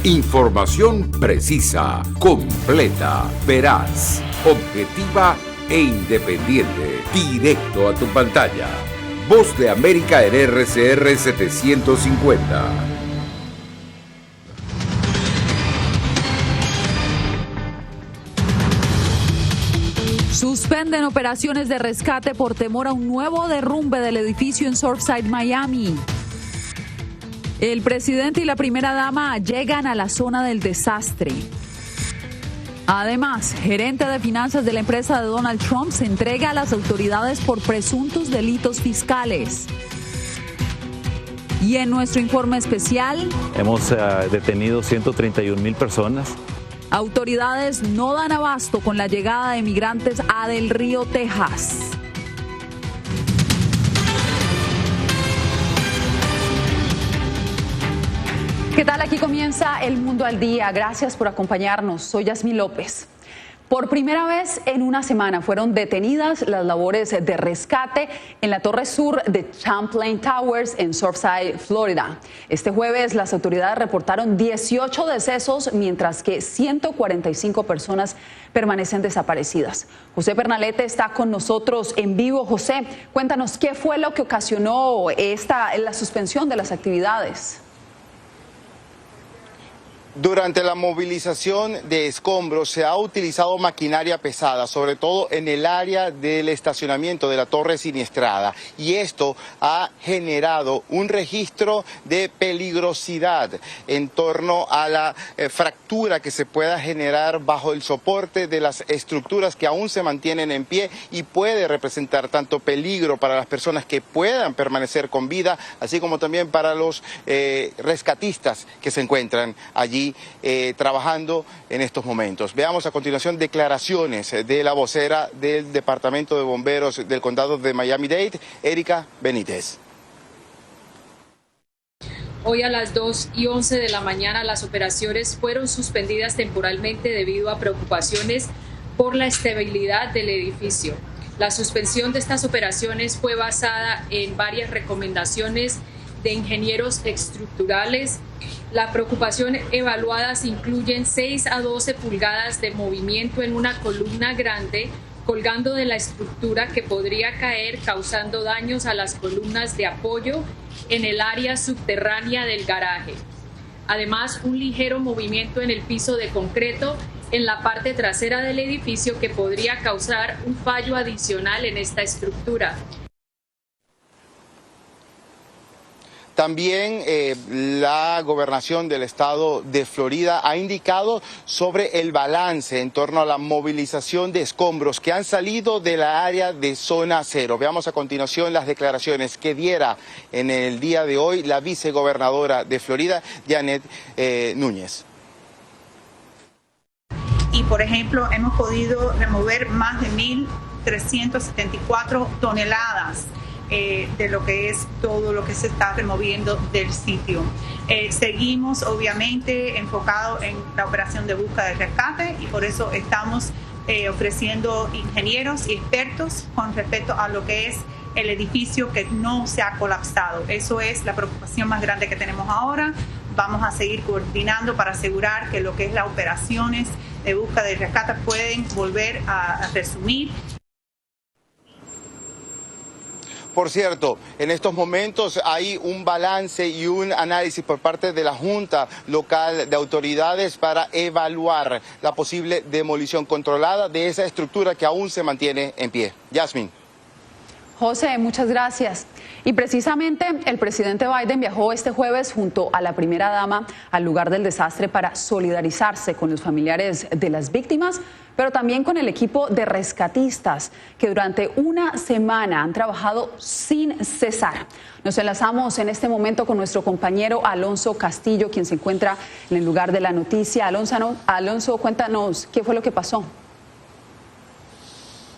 Información precisa, completa, veraz, objetiva e independiente. Directo a tu pantalla. Voz de América en RCR 750. Suspenden operaciones de rescate por temor a un nuevo derrumbe del edificio en Surfside, Miami. El presidente y la primera dama llegan a la zona del desastre. Además, gerente de finanzas de la empresa de Donald Trump se entrega a las autoridades por presuntos delitos fiscales. Y en nuestro informe especial, hemos detenido 131,000 personas. Autoridades no dan abasto con la llegada de migrantes a Del Río, Texas. ¿Qué tal? Aquí comienza El Mundo al Día. Gracias por acompañarnos. Soy Yasmín López. Por primera vez en una semana fueron detenidas las labores de rescate en la torre sur de Champlain Towers en Surfside, Florida. Este jueves las autoridades reportaron 18 decesos, mientras que 145 personas permanecen desaparecidas. José Pernalete está con nosotros en vivo. José, cuéntanos qué fue lo que ocasionó la suspensión de las actividades. Durante la movilización de escombros se ha utilizado maquinaria pesada, sobre todo en el área del estacionamiento de la torre siniestrada, y esto ha generado un registro de peligrosidad en torno a la fractura que se pueda generar bajo el soporte de las estructuras que aún se mantienen en pie, y puede representar tanto peligro para las personas que puedan permanecer con vida, así como también para los rescatistas que se encuentran allí trabajando en estos momentos. Veamos a continuación declaraciones de la vocera del Departamento de Bomberos del Condado de Miami-Dade, Erika Benítez. Hoy a las 2:11 de la mañana las operaciones fueron suspendidas temporalmente debido a preocupaciones por la estabilidad del edificio. La suspensión de estas operaciones fue basada en varias recomendaciones de ingenieros estructurales. La preocupación evaluadas incluyen 6 a 12 pulgadas de movimiento en una columna grande colgando de la estructura que podría caer, causando daños a las columnas de apoyo en el área subterránea del garaje. Además, un ligero movimiento en el piso de concreto en la parte trasera del edificio que podría causar un fallo adicional en esta estructura. También la gobernación del estado de Florida ha indicado sobre el balance en torno a la movilización de escombros que han salido de la área de zona cero. Veamos a continuación las declaraciones que diera en el día de hoy la vicegobernadora de Florida, Janet Núñez. Y por ejemplo, hemos podido remover más de 1.374 toneladas de lo que es todo lo que se está removiendo del sitio. Seguimos obviamente enfocados en la operación de búsqueda y rescate, y por eso estamos ofreciendo ingenieros y expertos con respecto a lo que es el edificio que no se ha colapsado. Eso es la preocupación más grande que tenemos ahora. Vamos a seguir coordinando para asegurar que lo que es las operaciones de búsqueda y rescate pueden volver a resumir. Por cierto, en estos momentos hay un balance y un análisis por parte de la Junta Local de Autoridades para evaluar la posible demolición controlada de esa estructura que aún se mantiene en pie. Yasmín. José, muchas gracias. Y precisamente el presidente Biden viajó este jueves junto a la primera dama al lugar del desastre para solidarizarse con los familiares de las víctimas, pero también con el equipo de rescatistas que durante una semana han trabajado sin cesar. Nos enlazamos en este momento con nuestro compañero Alonso Castillo, quien se encuentra en el lugar de la noticia. Alonso, cuéntanos qué fue lo que pasó.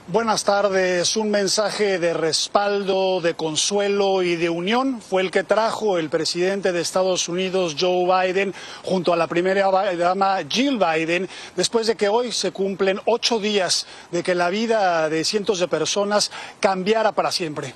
Buenas tardes. Un mensaje de respaldo, de consuelo y de unión fue el que trajo el presidente de Estados Unidos, Joe Biden, junto a la primera dama Jill Biden, después de que hoy se cumplen 8 días de que la vida de cientos de personas cambiara para siempre.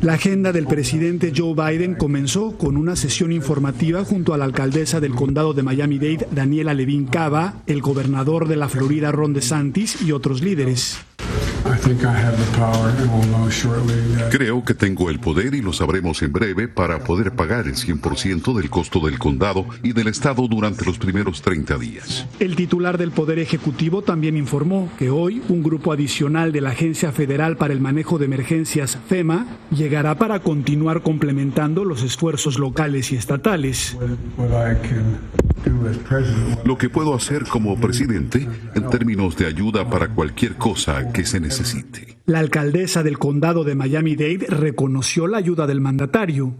La agenda del presidente Joe Biden comenzó con una sesión informativa junto a la alcaldesa del condado de Miami-Dade, Daniela Levin Cava, el gobernador de la Florida, Ron DeSantis, y otros líderes. Creo que tengo el poder y lo sabremos en breve para poder pagar el 100% del costo del condado y del estado durante los primeros 30 días. El titular del Poder Ejecutivo también informó que hoy un grupo adicional de la Agencia Federal para el Manejo de Emergencias, FEMA, llegará para continuar complementando los esfuerzos locales y estatales. Lo que puedo hacer como presidente en términos de ayuda para cualquier cosa que se necesite. La alcaldesa del condado de Miami-Dade reconoció la ayuda del mandatario.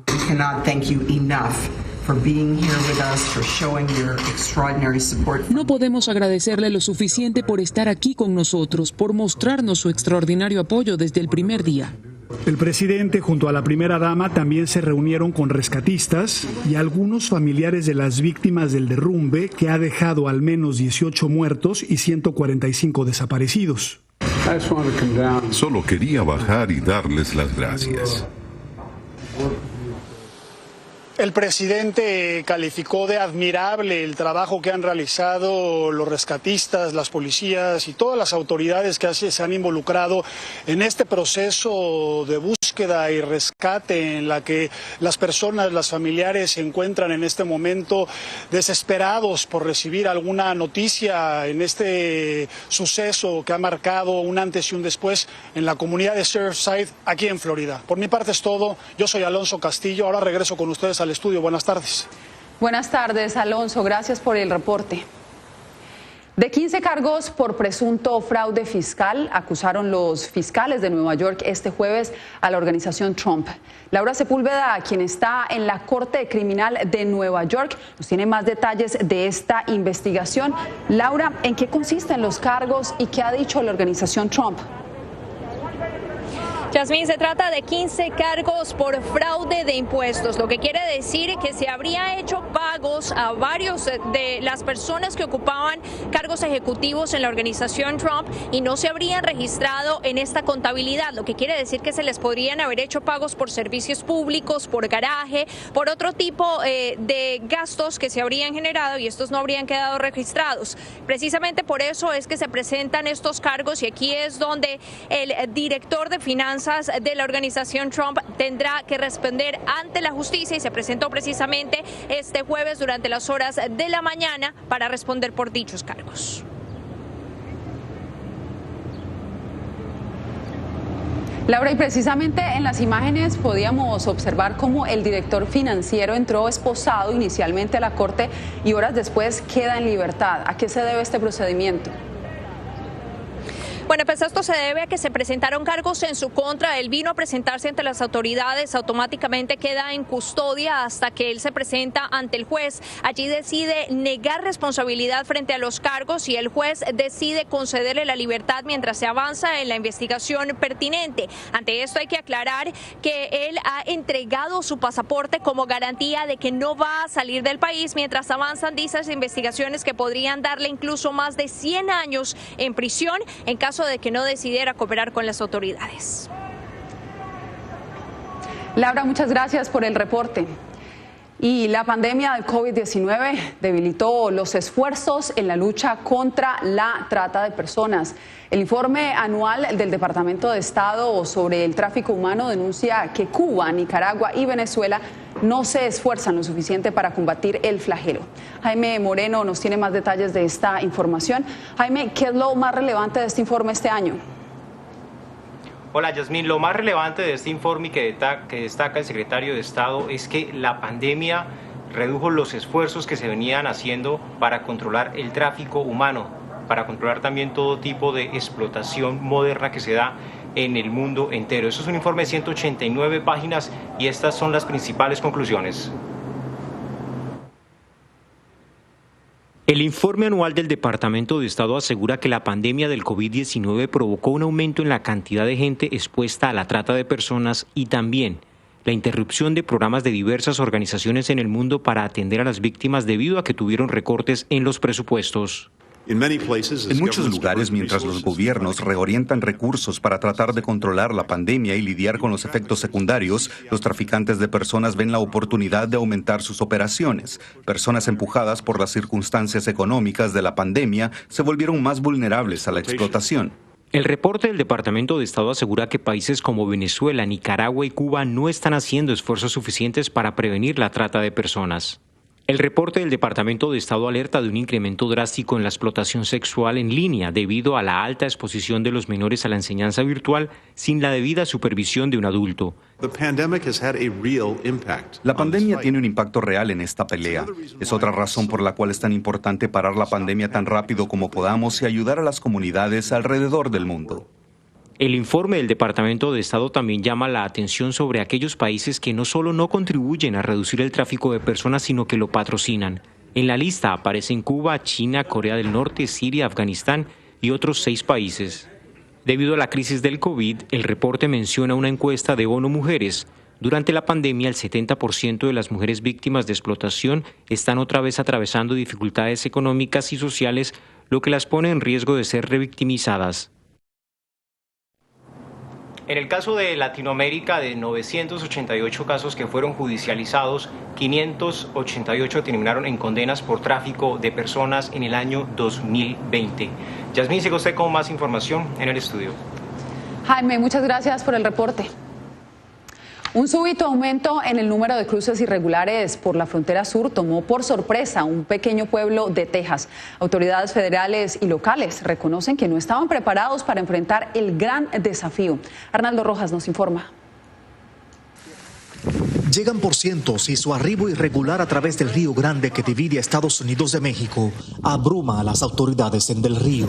No podemos agradecerle lo suficiente por estar aquí con nosotros, por mostrarnos su extraordinario apoyo desde el primer día. El presidente junto a la primera dama también se reunieron con rescatistas y algunos familiares de las víctimas del derrumbe que ha dejado al menos 18 muertos y 145 desaparecidos. Solo quería bajar y darles las gracias. El presidente calificó de admirable el trabajo que han realizado los rescatistas, las policías y todas las autoridades que se han involucrado en este proceso de búsqueda y rescate en la que las personas, las familiares se encuentran en este momento desesperados por recibir alguna noticia en este suceso que ha marcado un antes y un después en la comunidad de Surfside, aquí en Florida. Por mi parte es todo. Yo soy Alonso Castillo. Ahora regreso con ustedes al estudio. Buenas tardes. Buenas tardes, Alonso. Gracias por el reporte. De 15 cargos por presunto fraude fiscal acusaron los fiscales de Nueva York este jueves a la organización Trump. Laura Sepúlveda, quien está en la Corte Criminal de Nueva York, nos tiene más detalles de esta investigación. Laura, ¿en qué consisten los cargos y qué ha dicho la organización Trump? Yasmín, se trata de 15 cargos por fraude de impuestos, lo que quiere decir que se habría hecho pagos a varios de las personas que ocupaban cargos ejecutivos en la organización Trump y no se habrían registrado en esta contabilidad, lo que quiere decir que se les podrían haber hecho pagos por servicios públicos, por garaje, por otro tipo de gastos que se habrían generado y estos no habrían quedado registrados. Precisamente por eso es que se presentan estos cargos y aquí es donde el director de finanzas de la organización Trump tendrá que responder ante la justicia y se presentó precisamente este jueves durante las horas de la mañana para responder por dichos cargos. Laura, y precisamente en las imágenes podíamos observar cómo el director financiero entró esposado inicialmente a la corte y horas después queda en libertad. ¿A qué se debe este procedimiento? Bueno, pues esto se debe a que se presentaron cargos en su contra. Él vino a presentarse ante las autoridades, automáticamente queda en custodia hasta que él se presenta ante el juez. Allí decide negar responsabilidad frente a los cargos y el juez decide concederle la libertad mientras se avanza en la investigación pertinente. Ante esto hay que aclarar que él ha entregado su pasaporte como garantía de que no va a salir del país mientras avanzan dichas investigaciones que podrían darle incluso más de 100 años en prisión en caso de que no decidiera cooperar con las autoridades. Laura, muchas gracias por el reporte. Y la pandemia del COVID-19 debilitó los esfuerzos en la lucha contra la trata de personas. El informe anual del Departamento de Estado sobre el tráfico humano denuncia que Cuba, Nicaragua y Venezuela no se esfuerzan lo suficiente para combatir el flagelo. Jaime Moreno nos tiene más detalles de esta información. Jaime, ¿qué es lo más relevante de este informe este año? Hola Yasmín, lo más relevante de este informe que destaca el secretario de Estado es que la pandemia redujo los esfuerzos que se venían haciendo para controlar el tráfico humano, para controlar también todo tipo de explotación moderna que se da en el mundo entero. Eso es un informe de 189 páginas y estas son las principales conclusiones. El informe anual del Departamento de Estado asegura que la pandemia del COVID-19 provocó un aumento en la cantidad de gente expuesta a la trata de personas y también la interrupción de programas de diversas organizaciones en el mundo para atender a las víctimas debido a que tuvieron recortes en los presupuestos. En muchos lugares, mientras los gobiernos reorientan recursos para tratar de controlar la pandemia y lidiar con los efectos secundarios, los traficantes de personas ven la oportunidad de aumentar sus operaciones. Personas empujadas por las circunstancias económicas de la pandemia se volvieron más vulnerables a la explotación. El reporte del Departamento de Estado asegura que países como Venezuela, Nicaragua y Cuba no están haciendo esfuerzos suficientes para prevenir la trata de personas. El reporte del Departamento de Estado alerta de un incremento drástico en la explotación sexual en línea debido a la alta exposición de los menores a la enseñanza virtual sin la debida supervisión de un adulto. La pandemia tiene un impacto real en esta pelea. Es otra razón por la cual es tan importante parar la pandemia tan rápido como podamos y ayudar a las comunidades alrededor del mundo. El informe del Departamento de Estado también llama la atención sobre aquellos países que no solo no contribuyen a reducir el tráfico de personas, sino que lo patrocinan. En la lista aparecen Cuba, China, Corea del Norte, Siria, Afganistán y otros 6 países. Debido a la crisis del COVID, el reporte menciona una encuesta de ONU Mujeres. Durante la pandemia, el 70% de las mujeres víctimas de explotación están otra vez atravesando dificultades económicas y sociales, lo que las pone en riesgo de ser revictimizadas. En el caso de Latinoamérica, de 988 casos que fueron judicializados, 588 terminaron en condenas por tráfico de personas en el año 2020. Yasmín, sigue usted con más información en el estudio. Jaime, muchas gracias por el reporte. Un súbito aumento en el número de cruces irregulares por la frontera sur tomó por sorpresa un pequeño pueblo de Texas. Autoridades federales y locales reconocen que no estaban preparados para enfrentar el gran desafío. Arnaldo Rojas nos informa. Llegan por cientos y su arribo irregular a través del Río Grande que divide a Estados Unidos de México abruma a las autoridades en Del Río.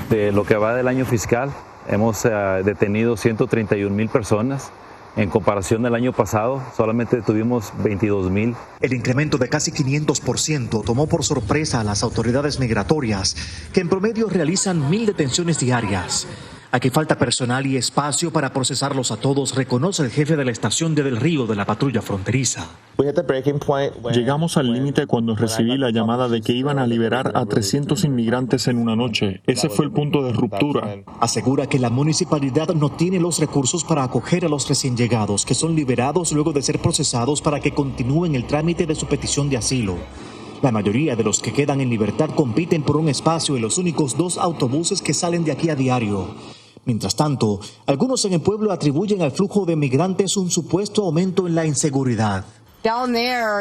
De lo que va del año fiscal, hemos detenido 131,000 personas. En comparación del año pasado, solamente tuvimos 22,000. El incremento de casi 500% tomó por sorpresa a las autoridades migratorias, que en promedio realizan 1,000 detenciones diarias. Aquí falta personal y espacio para procesarlos a todos, reconoce el jefe de la estación de Del Río de la patrulla fronteriza. Llegamos al límite cuando recibí la llamada de que iban a liberar a 300 inmigrantes en una noche. Ese fue el punto de ruptura. Asegura que la municipalidad no tiene los recursos para acoger a los recién llegados, que son liberados luego de ser procesados para que continúen el trámite de su petición de asilo. La mayoría de los que quedan en libertad compiten por un espacio en los únicos 2 autobuses que salen de aquí a diario. Mientras tanto, algunos en el pueblo atribuyen al flujo de migrantes un supuesto aumento en la inseguridad.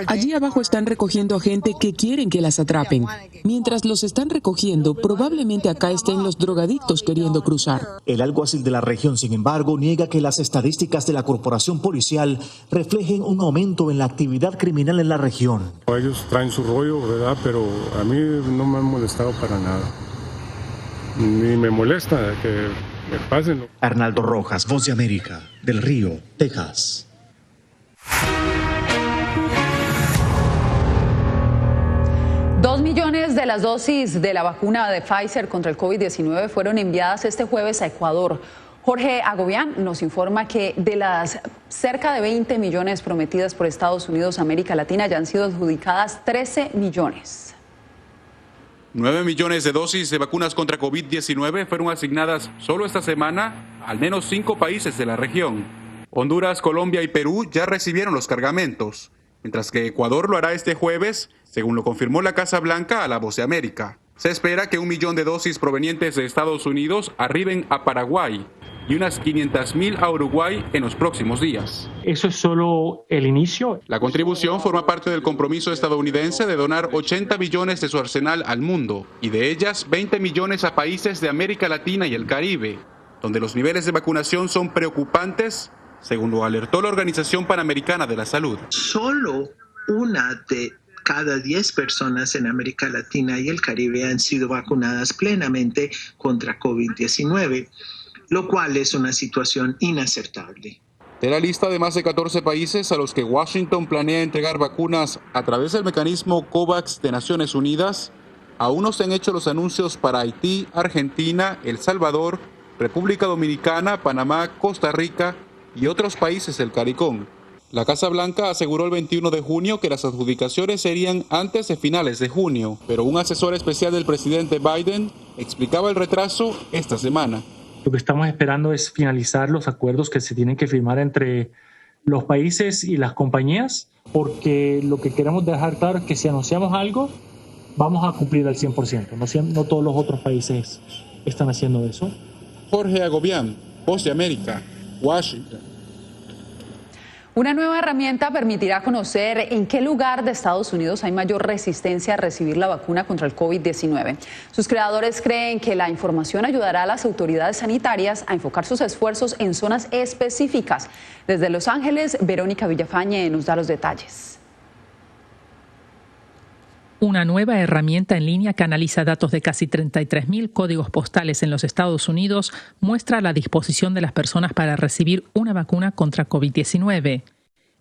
Allí abajo están recogiendo a gente que quieren que las atrapen. Mientras los están recogiendo, probablemente acá estén los drogadictos queriendo cruzar. El alguacil de la región, sin embargo, niega que las estadísticas de la corporación policial reflejen un aumento en la actividad criminal en la región. Ellos traen su rollo, ¿verdad? Pero a mí no me han molestado para nada. Ni me molesta que me pasen. Arnaldo Rojas, Voz de América, Del Río, Texas. $2 millones de las dosis de la vacuna de Pfizer contra el COVID-19 fueron enviadas este jueves a Ecuador. Jorge Agobián nos informa que de las cerca de 20 millones prometidas por Estados Unidos a América Latina ya han sido adjudicadas 13 millones. 9 millones de dosis de vacunas contra COVID-19 fueron asignadas solo esta semana a al menos 5 países de la región. Honduras, Colombia y Perú ya recibieron los cargamentos, mientras que Ecuador lo hará este jueves, según lo confirmó la Casa Blanca a La Voz de América. Se espera que 1 millón de dosis provenientes de Estados Unidos arriben a Paraguay y unas 500,000 a Uruguay en los próximos días. Eso es solo el inicio. La contribución forma parte del compromiso estadounidense de donar 80 millones de su arsenal al mundo, y de ellas 20 millones a países de América Latina y el Caribe, donde los niveles de vacunación son preocupantes, según lo alertó la Organización Panamericana de la Salud. Solo una de cada 10 personas en América Latina y el Caribe han sido vacunadas plenamente contra COVID-19, lo cual es una situación inaceptable. De la lista de más de 14 países a los que Washington planea entregar vacunas a través del mecanismo COVAX de Naciones Unidas, aún no se han hecho los anuncios para Haití, Argentina, El Salvador, República Dominicana, Panamá, Costa Rica y otros países del CARICOM. La Casa Blanca aseguró el 21 de junio que las adjudicaciones serían antes de finales de junio, pero un asesor especial del presidente Biden explicaba el retraso esta semana. Lo que estamos esperando es finalizar los acuerdos que se tienen que firmar entre los países y las compañías, porque lo que queremos dejar claro es que si anunciamos algo, vamos a cumplir al 100%. No todos los otros países están haciendo eso. Jorge Agobián, Voz de América, Washington. Una nueva herramienta permitirá conocer en qué lugar de Estados Unidos hay mayor resistencia a recibir la vacuna contra el COVID-19. Sus creadores creen que la información ayudará a las autoridades sanitarias a enfocar sus esfuerzos en zonas específicas. Desde Los Ángeles, Verónica Villafañe nos da los detalles. Una nueva herramienta en línea que analiza datos de casi 33.000 códigos postales en los Estados Unidos muestra la disposición de las personas para recibir una vacuna contra COVID-19.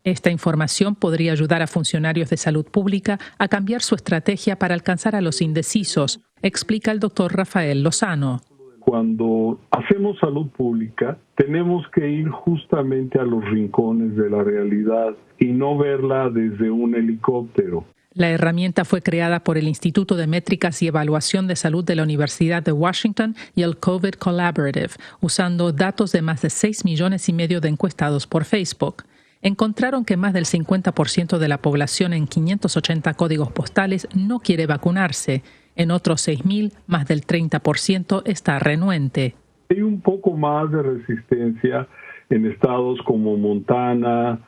Esta información podría ayudar a funcionarios de salud pública a cambiar su estrategia para alcanzar a los indecisos, explica el doctor Rafael Lozano. Cuando hacemos salud pública, tenemos que ir justamente a los rincones de la realidad y no verla desde un helicóptero. La herramienta fue creada por el Instituto de Métricas y Evaluación de Salud de la Universidad de Washington y el COVID Collaborative, usando datos de más de 6,5 millones de encuestados por Facebook. Encontraron que más del 50% de la población en 580 códigos postales no quiere vacunarse. En otros 6,000, más del 30% está renuente. Hay un poco más de resistencia en estados como Montana,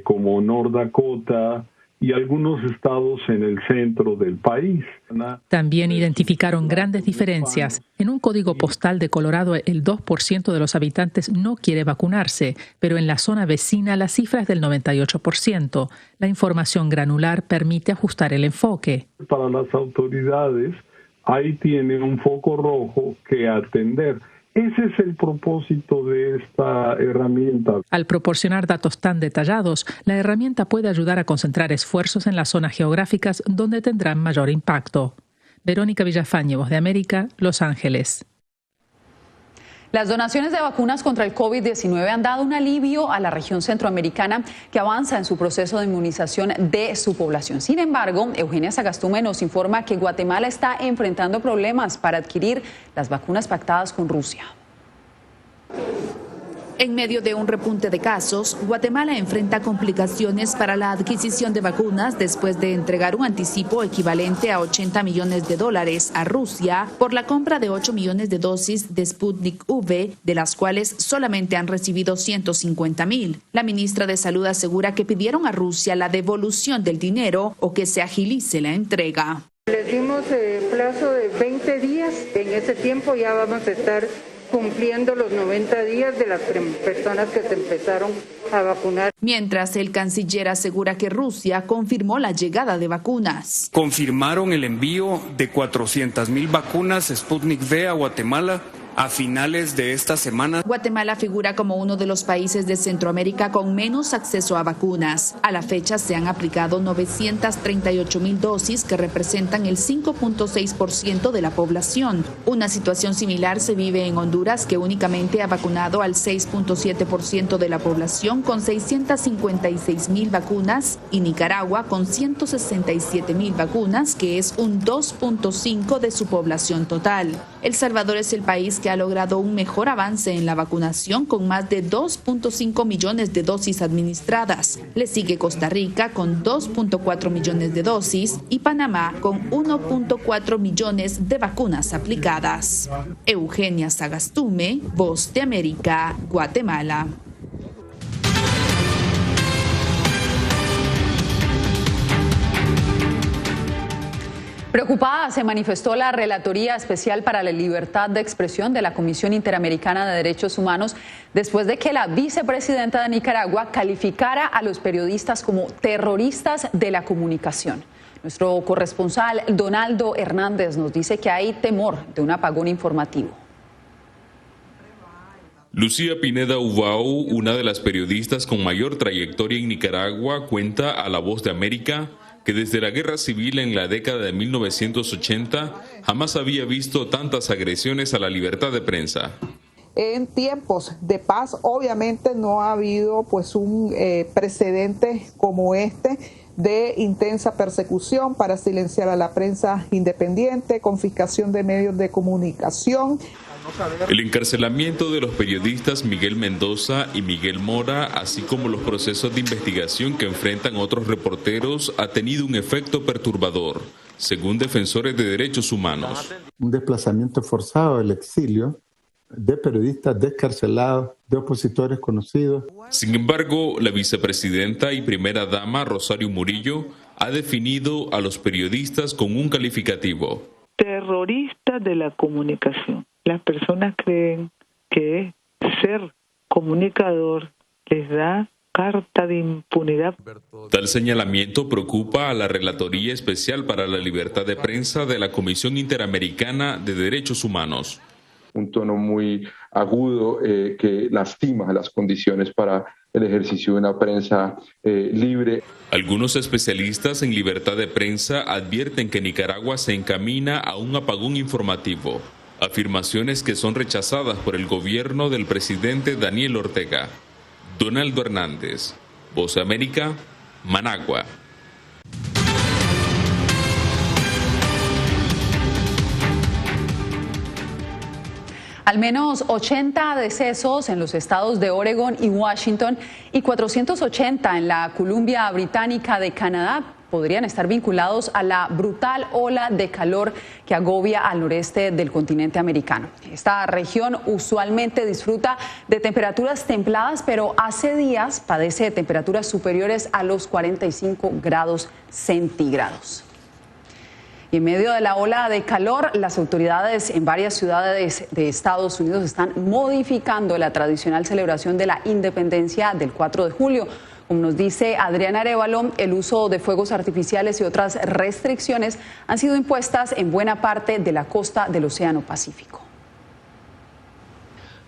como North Dakota, y algunos estados en el centro del país. También identificaron grandes diferencias. En un código postal de Colorado, el 2% de los habitantes no quiere vacunarse, pero en la zona vecina la cifra es del 98%. La información granular permite ajustar el enfoque. Para las autoridades, ahí tienen un foco rojo que atender. Ese es el propósito de esta herramienta. Al proporcionar datos tan detallados, la herramienta puede ayudar a concentrar esfuerzos en las zonas geográficas donde tendrán mayor impacto. Verónica Villafañe, Voz de América, Los Ángeles. Las donaciones de vacunas contra el COVID-19 han dado un alivio a la región centroamericana que avanza en su proceso de inmunización de su población. Sin embargo, Eugenia Sagastume nos informa que Guatemala está enfrentando problemas para adquirir las vacunas pactadas con Rusia. En medio de un repunte de casos, Guatemala enfrenta complicaciones para la adquisición de vacunas después de entregar un anticipo equivalente a $80 millones a Rusia por la compra de 8 millones de dosis de Sputnik V, de las cuales solamente han recibido 150,000. La ministra de Salud asegura que pidieron a Rusia la devolución del dinero o que se agilice la entrega. Les dimos plazo de 20 días. En ese tiempo ya vamos a estar cumpliendo los 90 días de las personas que se empezaron a vacunar. Mientras, el canciller asegura que Rusia confirmó la llegada de vacunas. Confirmaron el envío de 400,000 vacunas Sputnik V a Guatemala a finales de esta semana. Guatemala figura como uno de los países de Centroamérica con menos acceso a vacunas. A la fecha se han aplicado 938,000 dosis que representan el 5.6% de la población. Una situación similar se vive en Honduras, que únicamente ha vacunado al 6.7% de la población con 656,000 vacunas, y Nicaragua con 167,000 vacunas, que es un 2.5% de su población total. El Salvador es el país que ha logrado un mejor avance en la vacunación con más de 2.5 millones de dosis administradas. Le sigue Costa Rica con 2.4 millones de dosis y Panamá con 1.4 millones de vacunas aplicadas. Eugenia Sagastume, Voz de América, Guatemala. Preocupada se manifestó la Relatoría Especial para la Libertad de Expresión de la Comisión Interamericana de Derechos Humanos después de que la vicepresidenta de Nicaragua calificara a los periodistas como terroristas de la comunicación. Nuestro corresponsal Donaldo Hernández nos dice que hay temor de un apagón informativo. Lucía Pineda Ubao, una de las periodistas con mayor trayectoria en Nicaragua, cuenta a La Voz de América que desde la guerra civil en la década de 1980 jamás había visto tantas agresiones a la libertad de prensa. en tiempos de paz. Obviamente no ha habido pues un precedente como este de intensa persecución para silenciar a la prensa independiente, confiscación de medios de comunicación. El encarcelamiento de los periodistas Miguel Mendoza y Miguel Mora, así como los procesos de investigación que enfrentan otros reporteros, ha tenido un efecto perturbador, según defensores de derechos humanos. Un desplazamiento forzado del exilio de periodistas descarcelados, de opositores conocidos. Sin embargo, la vicepresidenta y primera dama Rosario Murillo ha definido a los periodistas con un calificativo: terroristas de la comunicación. Las personas creen que ser comunicador les da carta de impunidad. Tal señalamiento preocupa a la Relatoría Especial para la Libertad de Prensa de la Comisión Interamericana de Derechos Humanos. Un tono muy agudo que lastima las condiciones para el ejercicio de una prensa libre. Algunos especialistas en libertad de prensa advierten que Nicaragua se encamina a un apagón informativo, afirmaciones que son rechazadas por el gobierno del presidente Daniel Ortega. Donaldo Hernández, Voz de América, Managua. Al menos 80 decesos en los estados de Oregon y Washington y 480 en la Columbia Británica de Canadá podrían estar vinculados a la brutal ola de calor que agobia al noreste del continente americano. Esta región usualmente disfruta de temperaturas templadas, pero hace días padece de temperaturas superiores a los 45 grados centígrados. Y en medio de la ola de calor, las autoridades en varias ciudades de Estados Unidos están modificando la tradicional celebración de la independencia del 4 de julio. Como nos dice Adriana Arévalo, el uso de fuegos artificiales y otras restricciones han sido impuestas en buena parte de la costa del Océano Pacífico.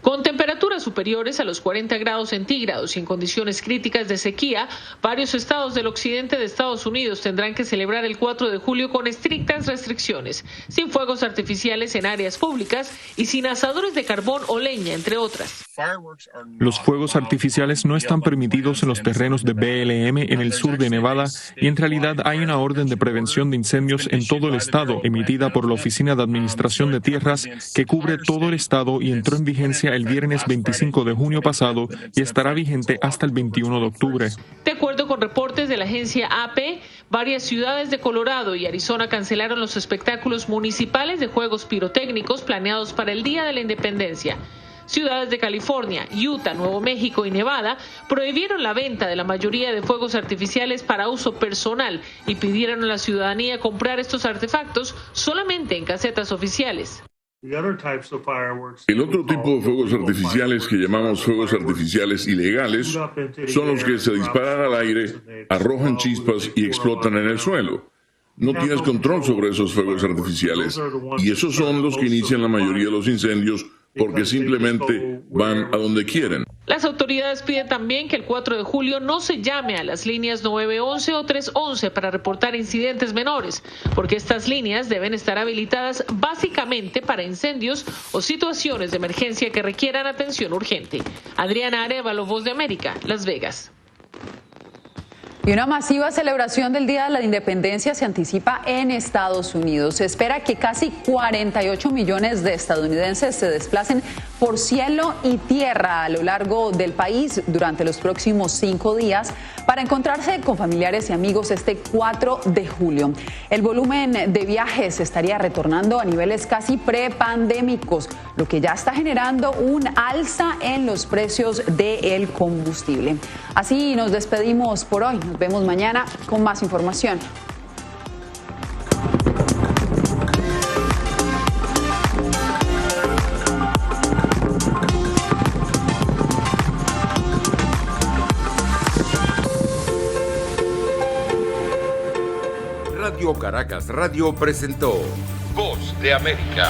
Con temperaturas superiores a los 40 grados centígrados y en condiciones críticas de sequía, varios estados del occidente de Estados Unidos tendrán que celebrar el 4 de julio con estrictas restricciones, sin fuegos artificiales en áreas públicas y sin asadores de carbón o leña, entre otras. Los fuegos artificiales no están permitidos en los terrenos de BLM en el sur de Nevada y en realidad hay una orden de prevención de incendios en todo el estado emitida por la Oficina de Administración de Tierras que cubre todo el estado y entró en vigencia el viernes 25 de junio pasado y estará vigente hasta el 21 de octubre. De acuerdo con reportes de la agencia AP, varias ciudades de Colorado y Arizona cancelaron los espectáculos municipales de juegos pirotécnicos planeados para el Día de la Independencia. Ciudades de California, Utah, Nuevo México y Nevada prohibieron la venta de la mayoría de fuegos artificiales para uso personal y pidieron a la ciudadanía comprar estos artefactos solamente en casetas oficiales. El otro tipo de fuegos artificiales que llamamos fuegos artificiales ilegales son los que se disparan al aire, arrojan chispas y explotan en el suelo. No tienes control sobre esos fuegos artificiales y esos son los que inician la mayoría de los incendios porque simplemente van a donde quieren. Las autoridades piden también que el 4 de julio no se llame a las líneas 911 o 311 para reportar incidentes menores, porque estas líneas deben estar habilitadas básicamente para incendios o situaciones de emergencia que requieran atención urgente. Adriana Arévalo, Voz de América, Las Vegas. Y una masiva celebración del Día de la Independencia se anticipa en Estados Unidos. Se espera que casi 48 millones de estadounidenses se desplacen por cielo y tierra a lo largo del país durante los próximos 5 días para encontrarse con familiares y amigos este 4 de julio. El volumen de viajes estaría retornando a niveles casi prepandémicos, lo que ya está generando un alza en los precios del combustible. Así nos despedimos por hoy. Nos vemos mañana con más información. Radio Caracas Radio presentó Voz de América.